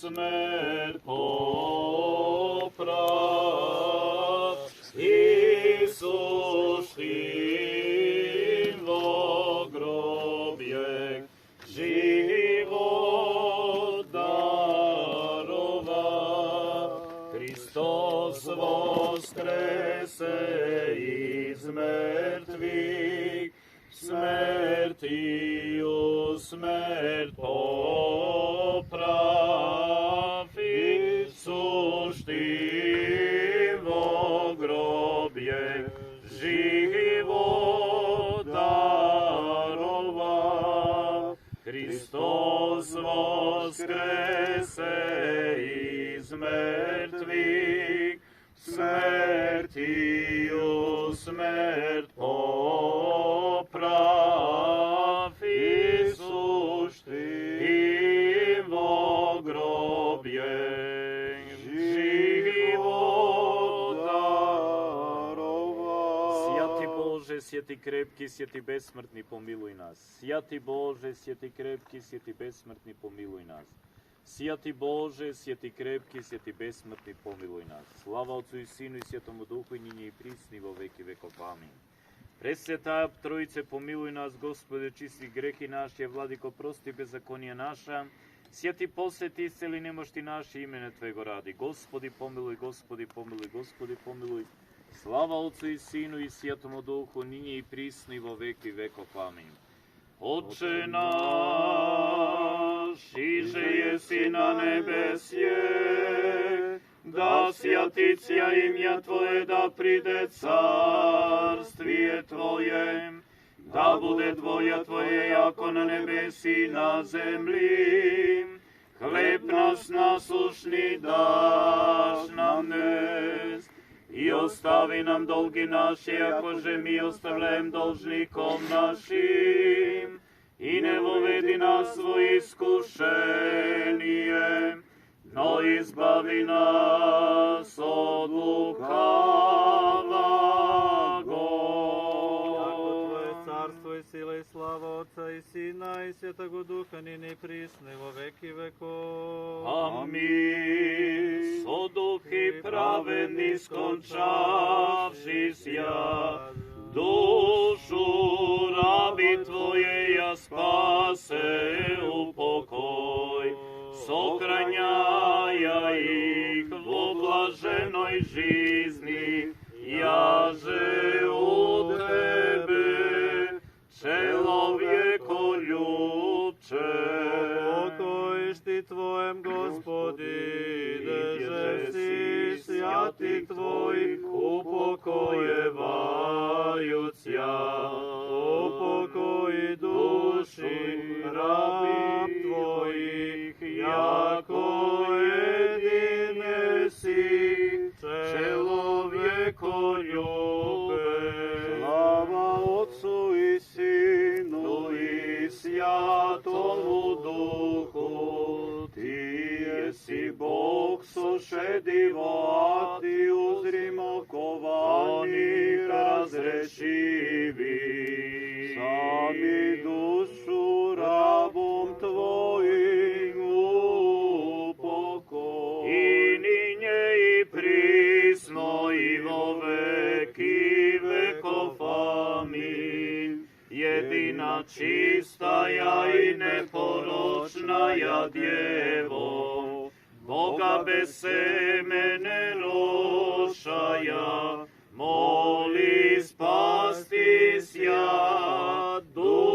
smrt poprav, Isus vo grobje život darova, Hristos voskrese iz mrtvih, smrtiju smrt poprav, Isus vo grobje život darova, Hristos voskrese iz mrtvih, smrtiju smrt poprav, Isus vo grobje život darova. Sjati Bože, sjeti krepki, sjeti besmrtni, pomiluj nas. Sjati Bože, sjeti krepki, sjeti besmrtni, pomiluj nas. Sjati Bože, sjeti krepki, sjeti besmrtni, pomiluj nas. Slava Otcu i Sinu i Svjetomu Duhu i njih i prisni vo veki vekov. Amin. Presvjeta Trojice, pomiluj nas, Gospode, čisti grehi naši, Vladiko, prosti bezakonje naša. Sjeti, posjeti, isceli nemošti naše, imene Tvego radi. Gospodi, pomiluj, Gospodi, pomiluj, Gospodi, pomiluj. Slava Otcu i Sinu i Svjetomu Duhu, njih i prisni vo veki vekov. Amin. Oče naš, iže jesi na nebesje, da svjaticija imja Tvoje, da pride carstvije Tvoje, da bude volja Tvoje jako na nebesi i na zemlji. Hleb nas nasušni daš nam dnes, i ostavi nam dolgi naše, jakože mi ostavljajem dolžnikom našim. I ne vovedi nas u iskušenije, no izbavi nas od lukavago. Jako Tvoje carstvo i sila i slava Otca i Sina i Svjetog Duha, nini prisne vo veki vekov. Amin. So duhi pravedni skončavši sja, dušu rabi Tvoje ja spase u pokoj. Sokranjaja ih u blaženoj žizni, jaže u Tebe, čelovjekoljubče. Pokojiš Ti Tvojem, Gospodi, deže si svjati Tvoj, upokojevajuć ja. Upokoji duši rab Tvojih, jako jedine si, čelovjekoljube. Slava Otcu i Sinu i Svjatomu Duhu, Ti jesi Bog sošedivo, a Ti uzrimo kovanih razrešivi. Sami dušu rabom Tvojim upokoj. I ninje i prisno i vo veki vekov. Amin. Jedina čistaja i neporočnaja Djevo, Boga bez semene rošaja, moli spasti sja dušami.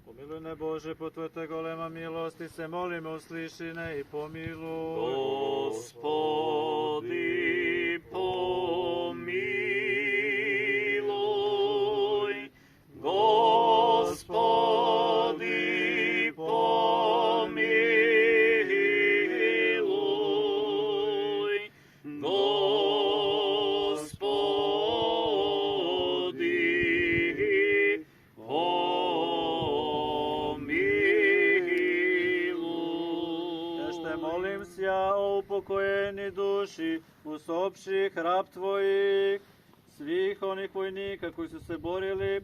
Pomiluj ne Bože, po Tvoje golema milosti se molimo, usliši ne i pomiluj. Gospodi, pomiluj. Gospodi, pomiluj. Gospodi, pomiluj. Ešte molim sja o upokojeni duši usopših rab Tvojih, svih onih vojnika koji su se borili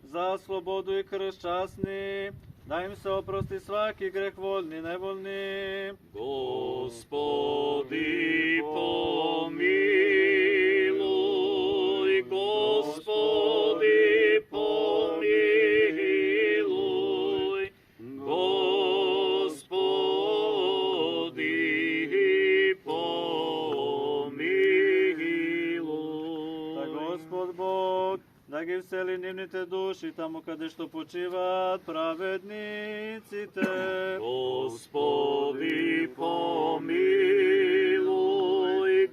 za slobodu i krst časni, da im se oprosti svaki greh voljni, nevoljni. Gospodi pomiluj, Gospodi pomiluj, Gospodi pomiluj. Da Gospod Bog, da gi vseli nimnite duši tamo kada što počivat pravednici te. Gospodi pomiluj,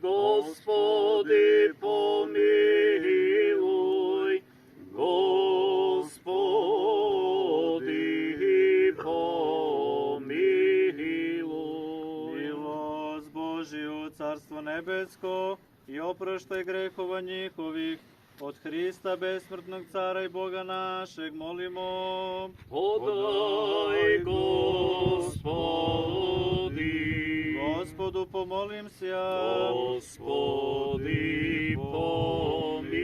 Gospodi pomiluj, Gospodi pomiluj. Milost Božiju, Carstvo nebesko i oproštaj grehova njihovih, od Hrista besmrtnog cara i Boga našeg molimo. Podaj, Gospodi, Gospodu pomolim se ja. Gospodi pomiluj.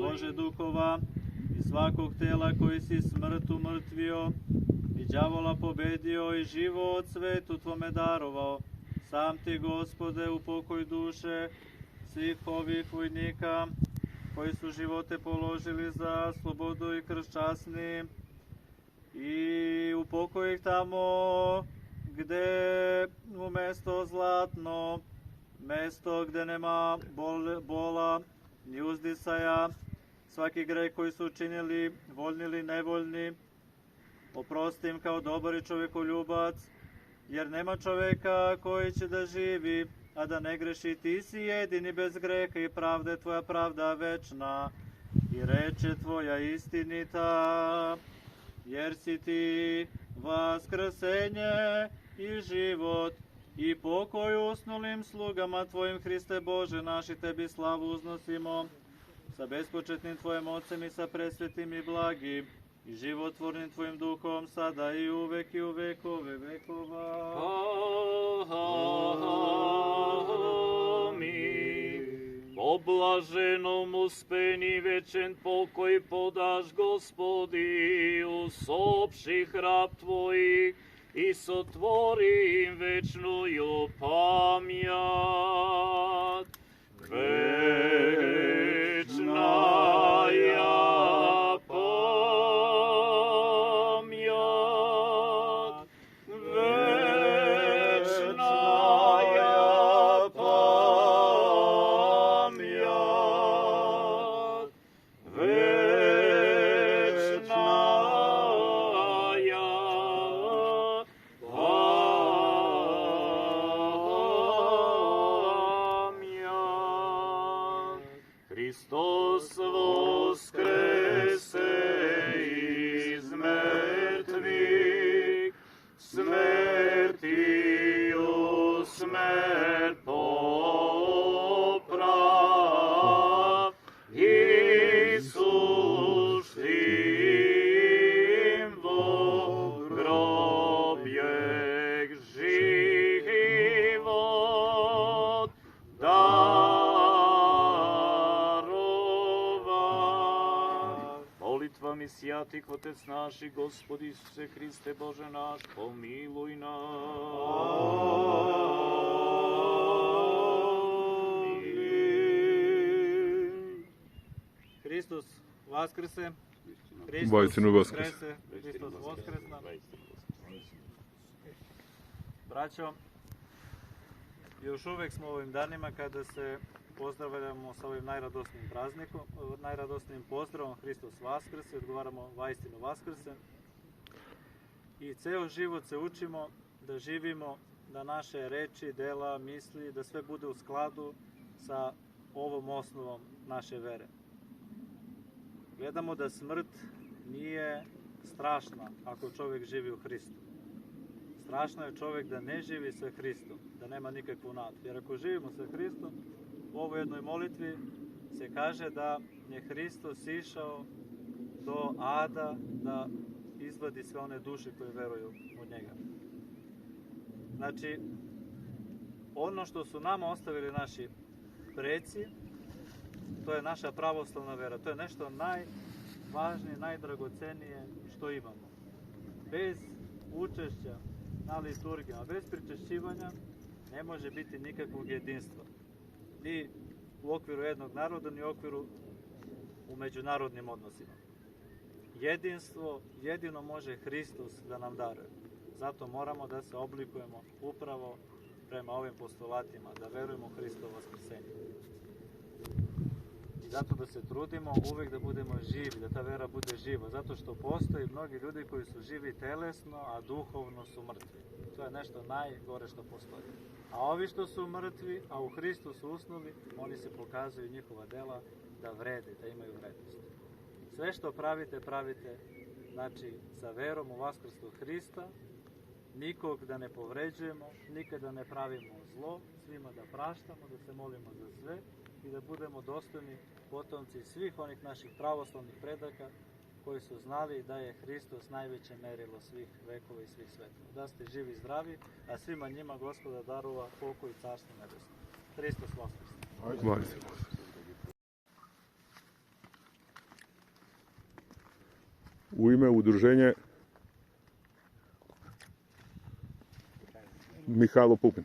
Bože duhova i svakog tela koji si smrt umrtvio i đavola pobedio i život svetu Tvome darovao, sam Ti, Gospode, upokoj duše svih ovih vojnika koji su živote položili za slobodu i krst časni, i upokoj ih tamo gde umesto zlatno, mesto gde nema bola ni uzdisaja, svaki greh koji su učinili, voljni ili nevoljni, oprosti im kao dobar i čovekoljubac, jer nema čoveka koji će da živi, a da ne greši. Ti si jedini bez greha i pravda je Tvoja pravda večna i reč je Tvoja istinita, jer si Ti vaskrsenje i život i pokoj usnulim slugama Tvojim, Hriste Bože naš, i Tebi slavu uznosimo sa bespočetnim Tvojim Ocem i sa presvetim i blagim i životvornim Tvojim Duhom, sada i uvek i u vekove vekova. Amin. Poblaženom uspeni večen pokoj podaš, Gospodi, usopši hrab Tvojih i sotvori im večnuju pamjat. Večna ja pamjat, večna ja pamjat, večna ja pamjat. Hristos voskrese iz mrtvih, smrtiju smrt poprav, Isus tim vo grobjeg život darova. Molitvami sjatih Otec naši, Gospodi Isuse Hriste Bože naš, pomiluj nas. Hristos vaskrse, Воистину воскрес. Hristos voskresna. Braćo, još uvek smo u ovim danima kada se pozdravljamo sa ovim najradosnijim praznikom, najradosnijim pozdravom Hristos vaskrse, odgovaramo vaistinu vaskrse. I ceo život se učimo da živimo, da naše reči, dela, misli, da sve bude u skladu sa ovom osnovom naše vere. Gledamo da smrt nije strašna ako čovjek živi u Hristu. Strašno je čovjek da ne živi sa Hristom, da nema nikakvu nadu. Jer ako živimo sa Hristom, u ovoj jednoj molitvi se kaže da je Hristos išao do Ada da izvadi sve one duše koje veruju u njega. Znači, ono što su nama ostavili naši preci, to je naša pravoslavna vera. To je nešto najvažnije, najdragocenije što imamo. Bez učešća na liturgijama, bez pričešćivanja ne može biti nikakvog jedinstva. Ni u okviru jednog naroda, ni u okviru u međunarodnim odnosima. Jedinstvo jedino može Hristos da nam daruje. Zato moramo da se oblikujemo upravo prema ovim postulatima, da verujemo u Hristovo vaskrsenje. I zato da se trudimo uvek da budemo živi, da ta vera bude živa, zato što postoji mnogi ljudi koji su živi telesno, a duhovno su mrtvi. To je nešto najgore što postoji. A ovi što su mrtvi, a u Hristu su usnuli, oni se pokazuju njihova dela da vrede, da imaju vrednost. Sve što pravite, pravite, znači, sa verom u vaskrslu Hrista, nikog da ne povređujemo, nikada ne pravimo zlo, svima da praštamo, da se molimo za sve i da budemo dostojni potomci svih onih naših pravoslavnih predaka koji su znali da je Hristos najveće merilo svih vekova i svih svetova. Da ste živi i zdravi, a svima njima Gospoda darova pokoj i carstvo nebesno. Hristos Voskrs. Bajte. U ime udruženja Mihajlo Pupin.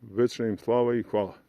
Večna im slava i hvala.